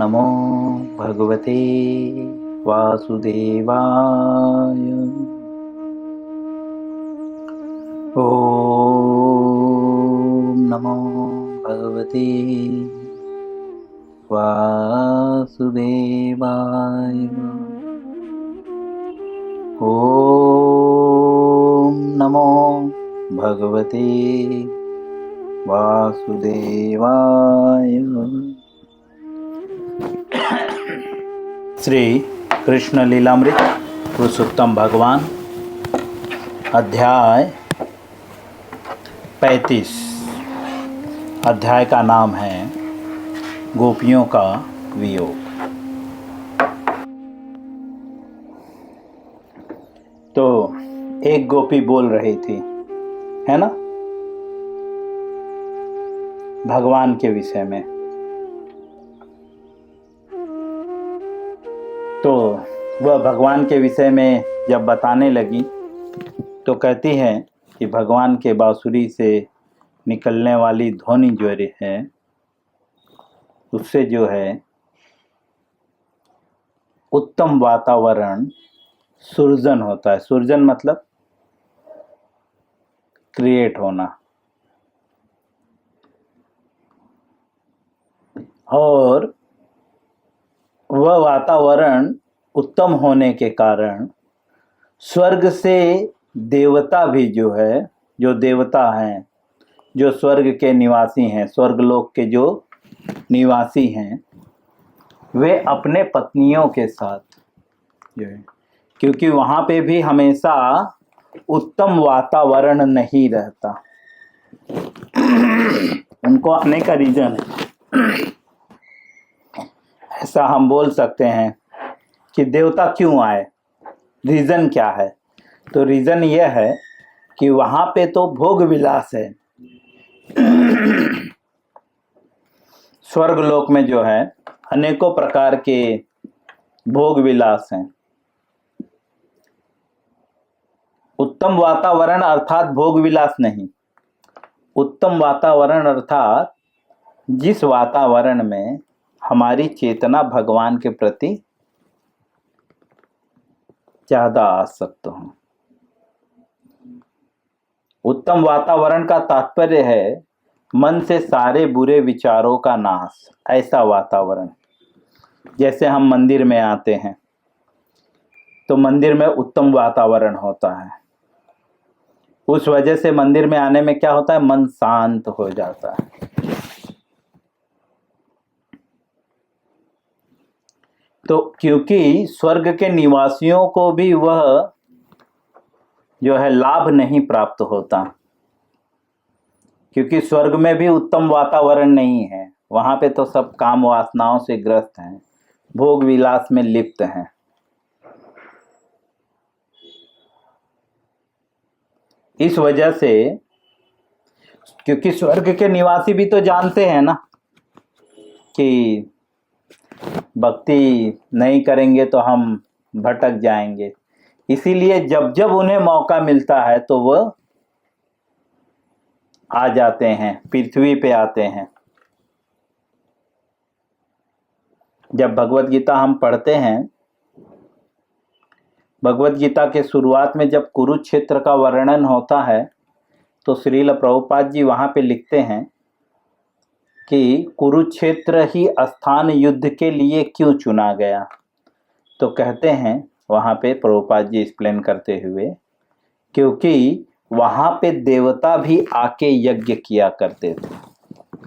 नमो भगवते वासुदेवाय। ओम नमो भगवते वासुदेवाय। ओम नमो भगवते वासुदेवाय। श्री कृष्ण लीलामृत पुरुषोत्तम भगवान अध्याय 35। अध्याय का नाम है गोपियों का वियोग। तो एक गोपी बोल रही थी, है ना, भगवान के विषय में। तो वह भगवान के विषय में जब बताने लगी तो कहती है कि भगवान के बांसुरी से निकलने वाली ध्वनि जो है उससे जो है उत्तम वातावरण सृजन होता है। सृजन मतलब क्रिएट होना। और वह वातावरण उत्तम होने के कारण स्वर्ग से देवता भी जो है, जो देवता हैं, जो स्वर्ग के निवासी हैं, स्वर्गलोक के जो निवासी हैं, वे अपने पत्नियों के साथ जो है, क्योंकि वहाँ पे भी हमेशा उत्तम वातावरण नहीं रहता। उनको आने का रीजन ऐसा हम बोल सकते हैं कि देवता क्यों आए, रीजन क्या है। तो रीजन यह है कि वहाँ पे तो भोग विलास है। स्वर्गलोक में जो है अनेकों प्रकार के भोग विलास हैं। उत्तम वातावरण अर्थात भोग विलास नहीं, उत्तम वातावरण अर्थात जिस वातावरण में हमारी चेतना भगवान के प्रति ज्यादा आसक्त हो। उत्तम वातावरण का तात्पर्य है मन से सारे बुरे विचारों का नाश। ऐसा वातावरण, जैसे हम मंदिर में आते हैं तो मंदिर में उत्तम वातावरण होता है। उस वजह से मंदिर में आने में क्या होता है, मन शांत हो जाता है। तो क्योंकि स्वर्ग के निवासियों को भी वह जो है लाभ नहीं प्राप्त होता, क्योंकि स्वर्ग में भी उत्तम वातावरण नहीं है। वहां पे तो सब काम वासनाओं से ग्रस्त हैं, भोग विलास में लिप्त हैं। इस वजह से, क्योंकि स्वर्ग के निवासी भी तो जानते हैं ना कि भक्ति नहीं करेंगे तो हम भटक जाएंगे, इसीलिए जब जब उन्हें मौका मिलता है तो वह आ जाते हैं, पृथ्वी पे आते हैं। जब भगवत गीता हम पढ़ते हैं, भगवत गीता के शुरुआत में जब कुरुक्षेत्र का वर्णन होता है तो श्रील प्रभुपाद जी वहां पे लिखते हैं कि कुरुक्षेत्र ही स्थान युद्ध के लिए क्यों चुना गया। तो कहते हैं वहां पे प्रभुपाद जी एक्सप्लेन करते हुए, क्योंकि वहां पे देवता भी आके यज्ञ किया करते थे।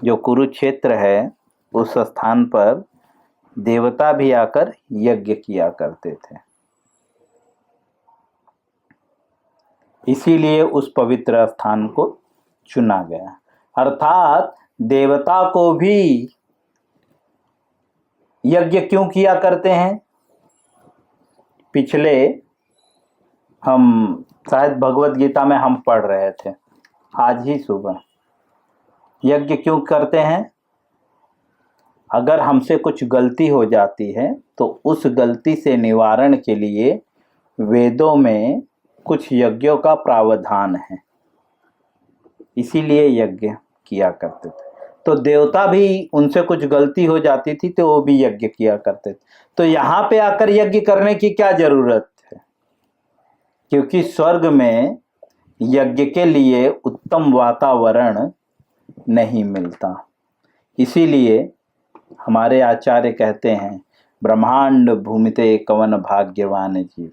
जो कुरुक्षेत्र है उस स्थान पर देवता भी आकर यज्ञ किया करते थे, इसीलिए उस पवित्र स्थान को चुना गया। अर्थात देवता को भी यज्ञ क्यों किया करते हैं। पिछले हम शायद भगवत गीता में हम पढ़ रहे थे आज ही सुबह, यज्ञ क्यों करते हैं। अगर हमसे कुछ गलती हो जाती है तो उस गलती से निवारण के लिए वेदों में कुछ यज्ञों का प्रावधान है, इसीलिए यज्ञ किया करते थे। तो देवता भी उनसे कुछ गलती हो जाती थी तो वो भी यज्ञ किया करते थे। तो यहाँ पे आकर यज्ञ करने की क्या जरूरत है, क्योंकि स्वर्ग में यज्ञ के लिए उत्तम वातावरण नहीं मिलता। इसीलिए हमारे आचार्य कहते हैं ब्रह्मांड भूमिते कवन भाग्यवान जीव,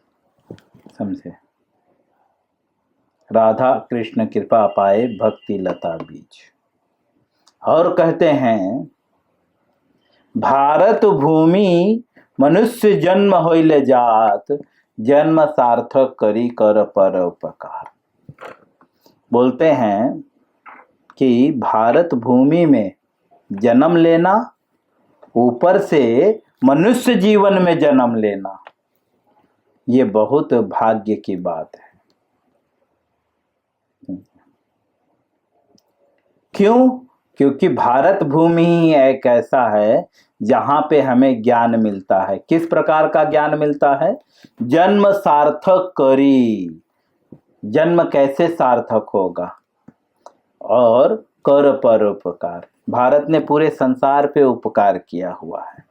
समझे, राधा कृष्ण कृपा पाए भक्ति लता बीज। और कहते हैं भारत भूमि मनुष्य जन्म होइले जात, जन्म सार्थक करी कर परोपकार। बोलते हैं कि भारत भूमि में जन्म लेना, ऊपर से मनुष्य जीवन में जन्म लेना, ये बहुत भाग्य की बात है। क्यों? क्योंकि भारत भूमि ही एक ऐसा है जहां पे हमें ज्ञान मिलता है। किस प्रकार का ज्ञान मिलता है? जन्म सार्थक करी, जन्म कैसे सार्थक होगा, और कर परोपकार, भारत ने पूरे संसार पे उपकार किया हुआ है।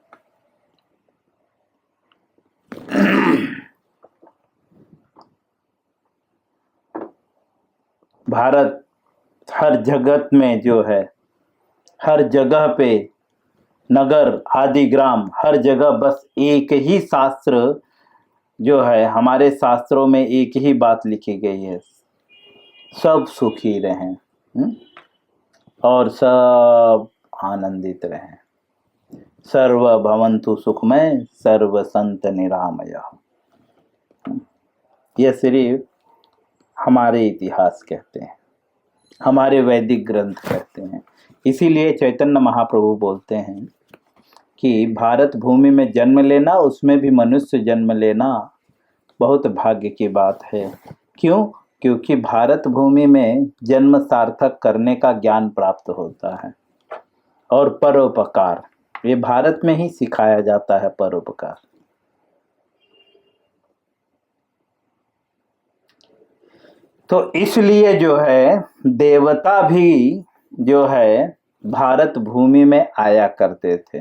भारत हर जगत में जो है, हर जगह पे, नगर आदि ग्राम, हर जगह बस एक ही शास्त्र जो है, हमारे शास्त्रों में एक ही बात लिखी गई है, सब सुखी रहें और सब आनंदित रहें। सर्व भवन्तु सुखमय सर्व संत निरामय। यह सिर्फ हमारे इतिहास कहते हैं, हमारे वैदिक ग्रंथ कहते हैं। इसीलिए चैतन्य महाप्रभु बोलते हैं कि भारत भूमि में जन्म लेना, उसमें भी मनुष्य जन्म लेना बहुत भाग्य की बात है। क्यों? क्योंकि भारत भूमि में जन्म सार्थक करने का ज्ञान प्राप्त होता है। और परोपकार, ये भारत में ही सिखाया जाता है, परोपकार। तो इसलिए जो है देवता भी जो है भारत भूमि में आया करते थे,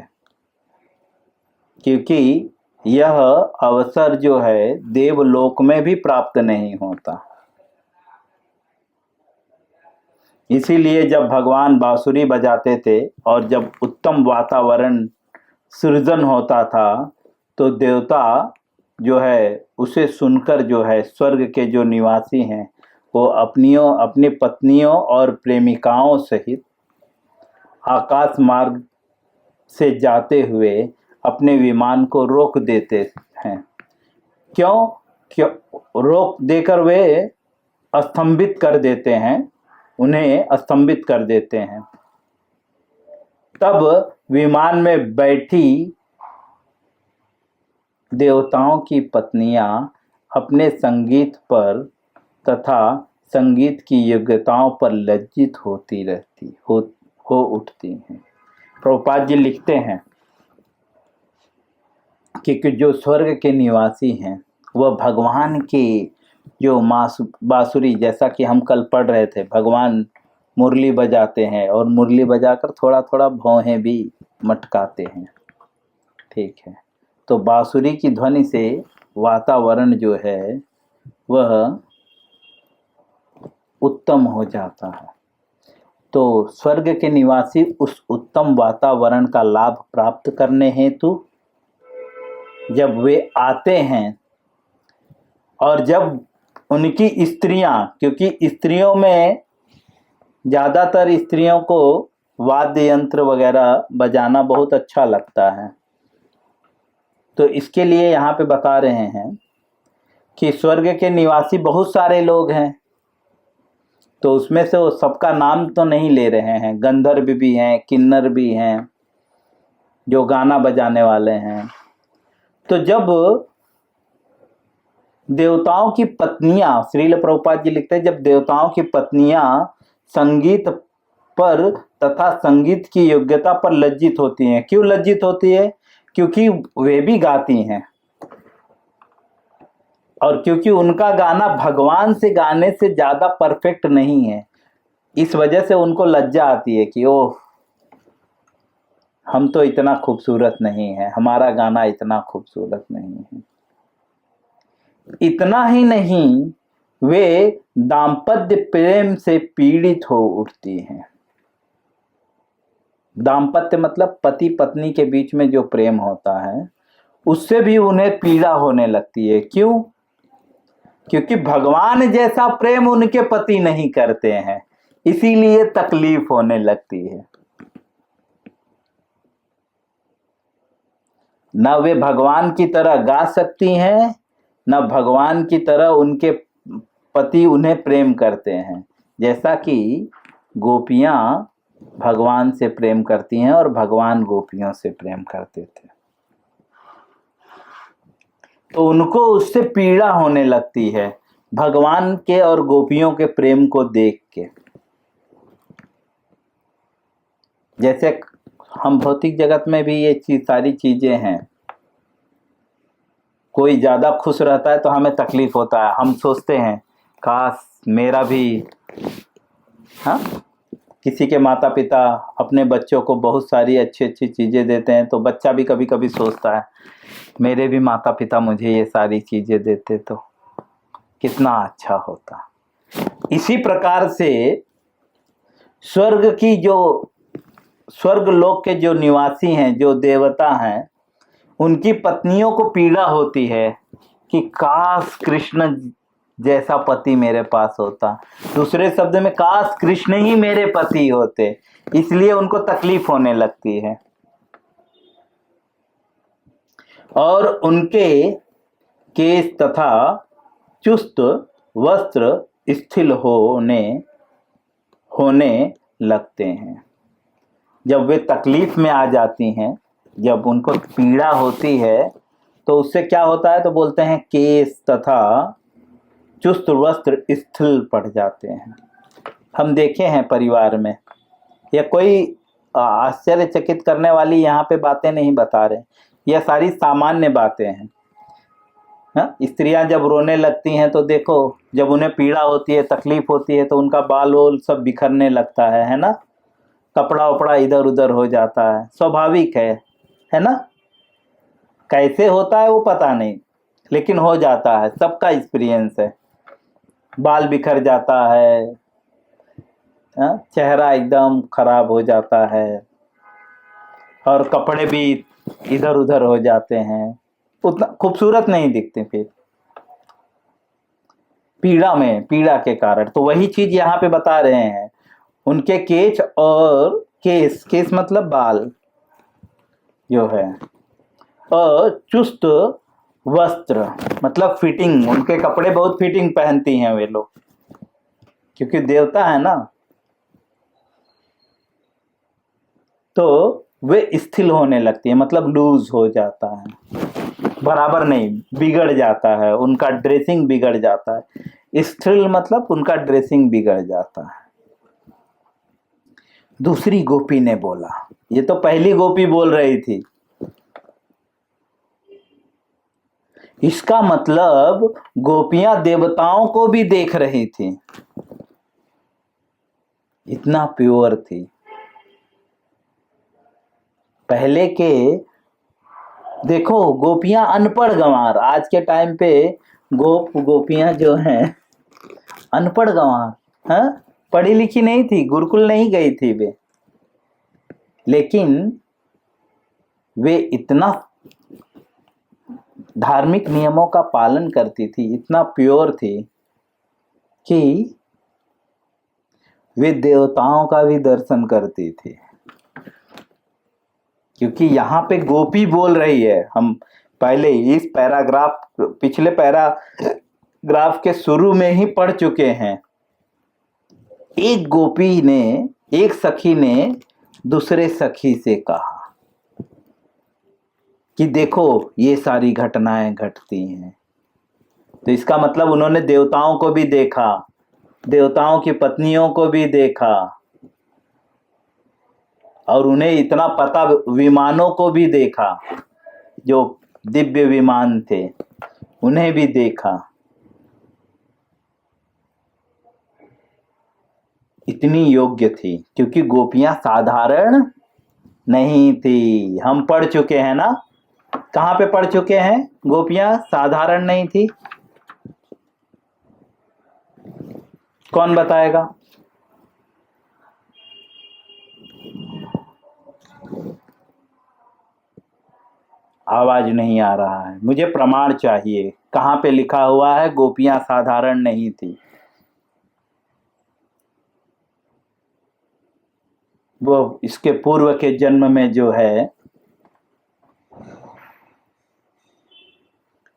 क्योंकि यह अवसर जो है देवलोक में भी प्राप्त नहीं होता। इसीलिए जब भगवान बांसुरी बजाते थे और जब उत्तम वातावरण सृजन होता था तो देवता जो है उसे सुनकर जो है स्वर्ग के जो निवासी हैं वो अपनी पत्नियों और प्रेमिकाओं सहित आकाश मार्ग से जाते हुए अपने विमान को रोक देते हैं। क्यों रोक देकर वे स्तंभित कर देते हैं, उन्हें स्तंभित कर देते हैं। तब विमान में बैठी देवताओं की पत्नियां अपने संगीत पर तथा संगीत की योग्यताओं पर लज्जित होती रहती हो उठती हैं। प्रभुपाद जी लिखते हैं कि जो स्वर्ग के निवासी हैं वह भगवान की जो बांसुरी, जैसा कि हम कल पढ़ रहे थे, भगवान मुरली बजाते हैं और मुरली बजाकर थोड़ा थोड़ा भौहें भी मटकाते हैं, ठीक है। तो बांसुरी की ध्वनि से वातावरण जो है वह उत्तम हो जाता है। तो स्वर्ग के निवासी उस उत्तम वातावरण का लाभ प्राप्त करने हेतु जब वे आते हैं और जब उनकी स्त्रियां, क्योंकि स्त्रियों में ज़्यादातर स्त्रियों को वाद्य यंत्र वगैरह बजाना बहुत अच्छा लगता है, तो इसके लिए यहाँ पे बता रहे हैं कि स्वर्ग के निवासी बहुत सारे लोग हैं, तो उसमें से वो सबका नाम तो नहीं ले रहे हैं। गंधर्व भी हैं, किन्नर भी हैं, जो गाना बजाने वाले हैं। तो जब देवताओं की पत्नियां, श्रील प्रभुपाद जी लिखते हैं, जब देवताओं की पत्नियां संगीत पर तथा संगीत की योग्यता पर लज्जित होती हैं। क्यों लज्जित होती है? क्योंकि वे भी गाती हैं और क्योंकि उनका गाना भगवान से गाने से ज्यादा परफेक्ट नहीं है, इस वजह से उनको लज्जा आती है कि ओह हम तो इतना खूबसूरत नहीं है, हमारा गाना इतना खूबसूरत नहीं है। इतना ही नहीं, वे दाम्पत्य प्रेम से पीड़ित हो उठती हैं। दाम्पत्य मतलब पति पत्नी के बीच में जो प्रेम होता है, उससे भी उन्हें पीड़ा होने लगती है। क्यों? क्योंकि भगवान जैसा प्रेम उनके पति नहीं करते हैं, इसीलिए तकलीफ होने लगती है। न वे भगवान की तरह गा सकती हैं, न भगवान की तरह उनके पति उन्हें प्रेम करते हैं, जैसा कि गोपियां भगवान से प्रेम करती हैं और भगवान गोपियों से प्रेम करते थे। तो उनको उससे पीड़ा होने लगती है, भगवान के और गोपियों के प्रेम को देख के। जैसे हम भौतिक जगत में भी ये सारी चीजें हैं। कोई ज्यादा खुश रहता है तो हमें तकलीफ होता है, हम सोचते हैं काश मेरा भी। हाँ, किसी के माता पिता अपने बच्चों को बहुत सारी अच्छी अच्छी चीजें देते हैं, तो बच्चा भी कभी कभी सोचता है मेरे भी माता पिता मुझे ये सारी चीजें देते तो कितना अच्छा होता। इसी प्रकार से स्वर्ग लोक के जो निवासी हैं, जो देवता हैं, उनकी पत्नियों को पीड़ा होती है कि काश कृष्ण जैसा पति मेरे पास होता। दूसरे शब्द में काश कृष्ण ही मेरे पति होते, इसलिए उनको तकलीफ होने लगती है। और उनके केश तथा चुस्त वस्त्र स्थिल होने लगते हैं। जब वे तकलीफ में आ जाती हैं, जब उनको पीड़ा होती है, तो उससे क्या होता है? तो बोलते हैं केश तथा चुस्त वस्त्र स्थिल पड़ जाते हैं। हम देखे हैं परिवार में, या कोई आश्चर्यचकित करने वाली यहाँ पे बातें नहीं बता रहे, यह सारी सामान्य बातें हैं। स्त्रियां जब रोने लगती हैं तो देखो, जब उन्हें पीड़ा होती है, तकलीफ होती है, तो उनका बाल वोल सब बिखरने लगता है ना, कपड़ा वपड़ा इधर उधर हो जाता है, स्वाभाविक है ना। कैसे होता है वो पता नहीं, लेकिन हो जाता है, सबका एक्सपीरियंस है। बाल बिखर जाता है, चेहरा एकदम खराब हो जाता है, और कपड़े भी इधर उधर हो जाते हैं, उतना खूबसूरत नहीं दिखते फिर पीड़ा के कारण। तो वही चीज यहाँ पे बता रहे हैं, उनके केस मतलब बाल जो है, और चुस्त वस्त्र मतलब फिटिंग, उनके कपड़े बहुत फिटिंग पहनती हैं वे लोग, क्योंकि देवता है ना। तो वे स्थिल होने लगती है, मतलब लूज हो जाता है, बराबर नहीं, बिगड़ जाता है, उनका ड्रेसिंग बिगड़ जाता है। स्थिल मतलब उनका ड्रेसिंग बिगड़ जाता है। दूसरी गोपी ने बोला, ये तो पहली गोपी बोल रही थी, इसका मतलब गोपियां देवताओं को भी देख रही थी, इतना प्योर थी। पहले के देखो, गोपियां अनपढ़ गंवार, आज के टाइम पे गोपियां जो हैं अनपढ़ गंवार, पढ़ी लिखी नहीं थी, गुरुकुल नहीं गई थी वे, लेकिन वे इतना धार्मिक नियमों का पालन करती थी, इतना प्योर थी कि वे देवताओं का भी दर्शन करती थी। क्योंकि यहाँ पे गोपी बोल रही है, हम पहले इस पिछले पैराग्राफ के शुरू में ही पढ़ चुके हैं। एक सखी ने दूसरे सखी से कहा कि देखो ये सारी घटनाएं घटती हैं। तो इसका मतलब उन्होंने देवताओं को भी देखा, देवताओं की पत्नियों को भी देखा, और उन्हें इतना पता, विमानों को भी देखा, जो दिव्य विमान थे उन्हें भी देखा। इतनी योग्य थी, क्योंकि गोपियां साधारण नहीं थी। हम पढ़ चुके हैं ना, कहाँ पे पढ़ चुके हैं? गोपियां साधारण नहीं थी। कौन बताएगा? आवाज नहीं आ रहा है, मुझे प्रमाण चाहिए। कहाँ पे लिखा हुआ है गोपियां साधारण नहीं थी? वो इसके पूर्व के जन्म में जो है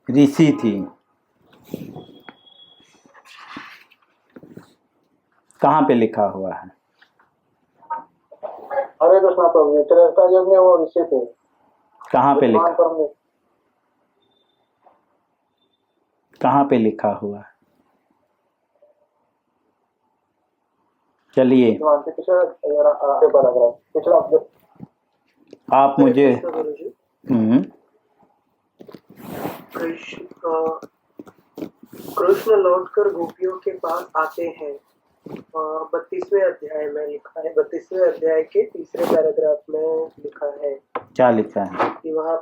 ऋषि थी। कहाँ पे लिखा हुआ है? हरे कृष्णा प्रभु, त्रेता युग में वो ऋषि थे। कहाँ पे लिखा? कहाँ पे लिखा हुआ है? चलिए आप मुझे कृष्ण लौटकर गोपियों के पास आते हैं। 32वें अध्याय में लिखा है, 32वें अध्याय के तीसरे पैराग्राफ में लिखा है। क्या लिखा है? कि वहाँ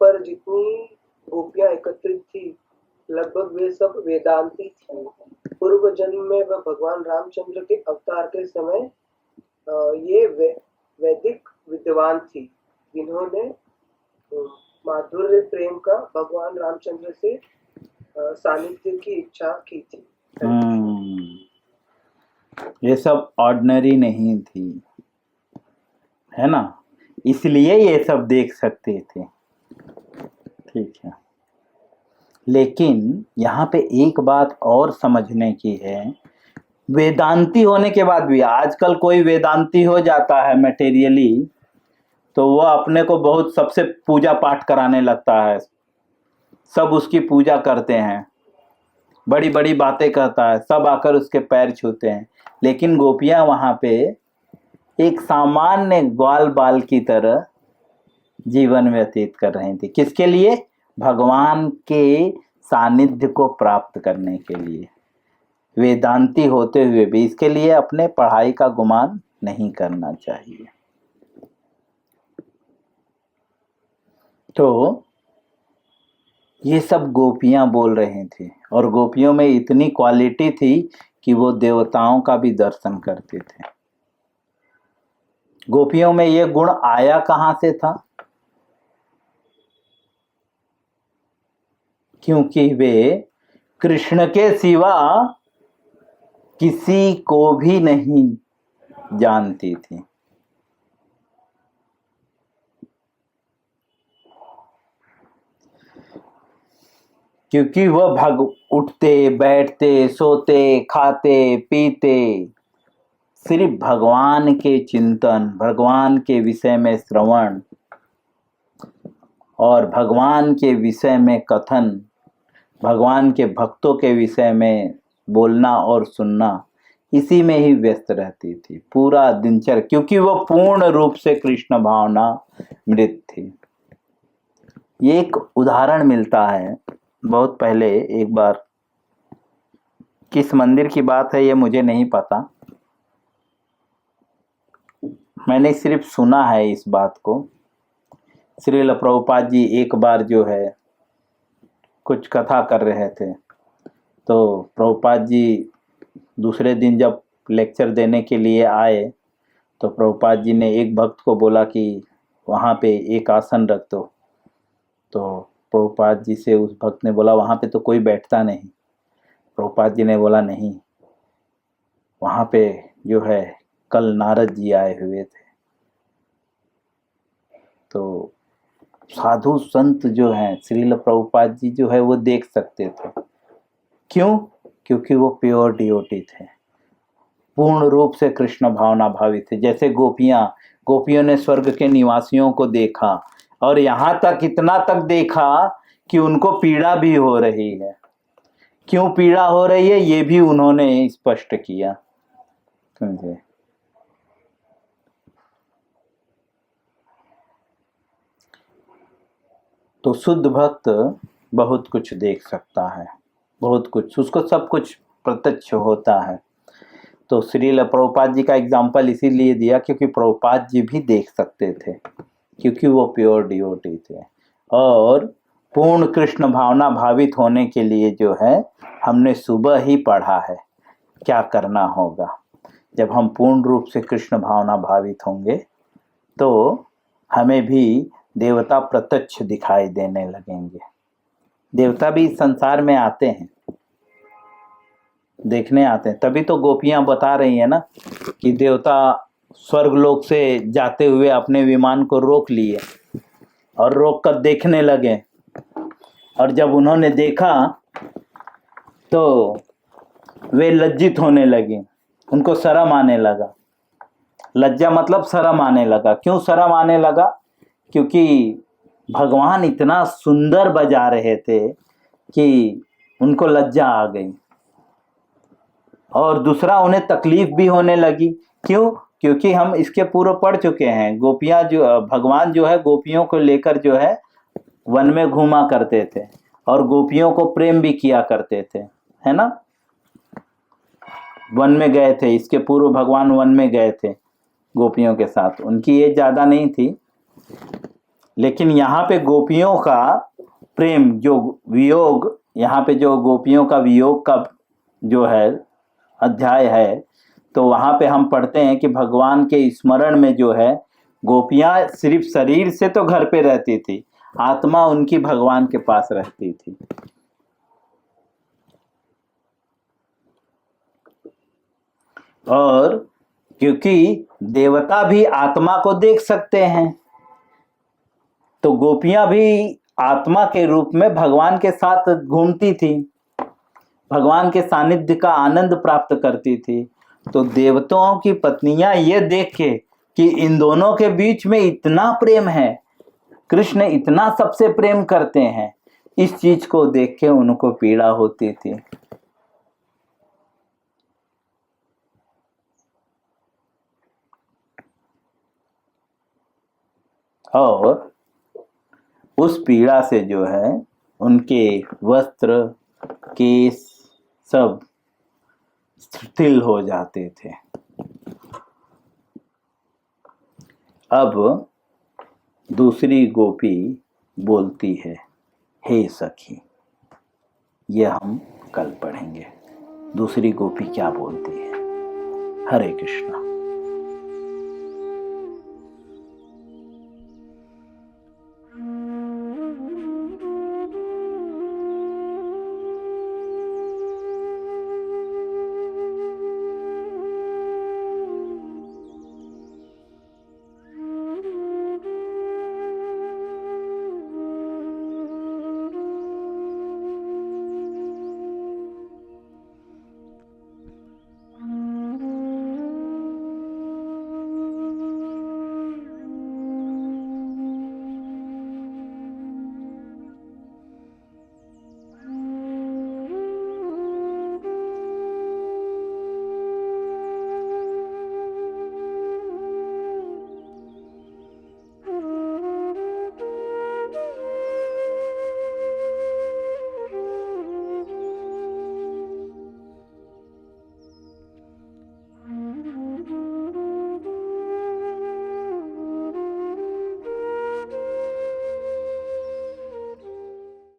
पर जितनी गोपियां एकत्रित थी, लगभग वे सब वेदांती थी। पूर्व जन्म में वह भगवान रामचंद्र के अवतार के समय ये वैदिक विद्वान थी, जिन्होंने माधुर्य प्रेम का भगवान रामचंद्र से सानिध्य की इच्छा की थी। ये सब ऑर्डिनरी नहीं थी, है ना, इसलिए ये सब देख सकते थे। ठीक है, लेकिन यहाँ पे एक बात और समझने की है। वेदांती होने के बाद भी, आजकल कोई वेदांती हो जाता है मटेरियली, तो वो अपने को बहुत सबसे पूजा पाठ कराने लगता है, सब उसकी पूजा करते हैं, बड़ी बड़ी बातें करता है, सब आकर उसके पैर छूते हैं। लेकिन गोपियां वहां पे एक सामान्य ग्वाल बाल की तरह जीवन व्यतीत कर रही थी। किसके लिए? भगवान के सानिध्य को प्राप्त करने के लिए। वेदांती होते हुए भी इसके लिए अपने पढ़ाई का गुमान नहीं करना चाहिए। तो ये सब गोपियां बोल रहे थे, और गोपियों में इतनी क्वालिटी थी कि वो देवताओं का भी दर्शन करते थे। गोपियों में ये गुण आया कहां से था? क्योंकि वे कृष्ण के सिवा किसी को भी नहीं जानती थी। क्योंकि वह उठते बैठते सोते खाते पीते सिर्फ भगवान के चिंतन, भगवान के विषय में श्रवण और भगवान के विषय में कथन, भगवान के भक्तों के विषय में बोलना और सुनना, इसी में ही व्यस्त रहती थी पूरा दिनचर्या। क्योंकि वह पूर्ण रूप से कृष्ण भावना मृत थी। ये एक उदाहरण मिलता है बहुत पहले, एक बार, किस मंदिर की बात है ये मुझे नहीं पता, मैंने सिर्फ सुना है इस बात को। श्रील प्रभुपाद जी एक बार जो है कुछ कथा कर रहे थे, तो प्रभुपाद जी दूसरे दिन जब लेक्चर देने के लिए आए, तो प्रभुपाद जी ने एक भक्त को बोला कि वहाँ पे एक आसन रख दो। तो प्रभुपाद जी से उस भक्त ने बोला वहाँ पे तो कोई बैठता नहीं। प्रभुपाद जी ने बोला नहीं, वहाँ पे जो है कल नारद जी आए हुए थे, तो साधु संत जो हैं श्रील प्रभुपाद जी जो है वो देख सकते थे। क्यों? क्योंकि वो प्योर डिवोटी थे, पूर्ण रूप से कृष्ण भावना भावित थे। जैसे गोपियों ने स्वर्ग के निवासियों को देखा, और यहाँ तक इतना तक देखा कि उनको पीड़ा भी हो रही है। क्यों पीड़ा हो रही है ये भी उन्होंने स्पष्ट किया। समझे? तो शुद्ध भक्त बहुत कुछ देख सकता है, बहुत कुछ, उसको सब कुछ प्रत्यक्ष होता है। तो श्रील प्रभुपाद जी का एग्जाम्पल इसीलिए दिया क्योंकि प्रभुपाद जी भी देख सकते थे, क्योंकि वो प्योर डिवोटी थे। और पूर्ण कृष्ण भावना भावित होने के लिए जो है हमने सुबह ही पढ़ा है क्या करना होगा। जब हम पूर्ण रूप से कृष्ण भावना भावित होंगे तो हमें भी देवता प्रत्यक्ष दिखाई देने लगेंगे। देवता भी इस संसार में आते हैं, देखने आते हैं। तभी तो गोपियां बता रही है ना कि देवता स्वर्गलोक से जाते हुए अपने विमान को रोक लिए और रोक कर देखने लगे, और जब उन्होंने देखा तो वे लज्जित होने लगे, उनको शर्म आने लगा। लज्जा मतलब शर्म आने लगा। क्यों शर्म आने लगा? क्योंकि भगवान इतना सुंदर बजा रहे थे कि उनको लज्जा आ गई। और दूसरा, उन्हें तकलीफ भी होने लगी। क्यों? क्योंकि हम इसके पूर्व पढ़ चुके हैं, गोपियां जो भगवान जो है गोपियों को लेकर जो है वन में घूमा करते थे और गोपियों को प्रेम भी किया करते थे, है ना। वन में गए थे, इसके पूर्व भगवान वन में गए थे गोपियों के साथ। उनकी एज ज़्यादा नहीं थी, लेकिन यहाँ पे गोपियों का प्रेम जो वियोग, यहाँ पे जो गोपियों का वियोग का जो है अध्याय है, तो वहाँ पे हम पढ़ते हैं कि भगवान के स्मरण में जो है गोपियाँ सिर्फ शरीर से तो घर पे रहती थी, आत्मा उनकी भगवान के पास रहती थी। और क्योंकि देवता भी आत्मा को देख सकते हैं, तो गोपियां भी आत्मा के रूप में भगवान के साथ घूमती थी, भगवान के सानिध्य का आनंद प्राप्त करती थी। तो देवताओं की पत्नियां ये देख के कि इन दोनों के बीच में इतना प्रेम है, कृष्ण इतना सबसे प्रेम करते हैं, इस चीज को देख के उनको पीड़ा होती थी। और उस पीड़ा से जो है उनके वस्त्र केस सब शिथिल हो जाते थे। अब दूसरी गोपी बोलती है, हे सखी। यह हम कल पढ़ेंगे, दूसरी गोपी क्या बोलती है। हरे कृष्णा।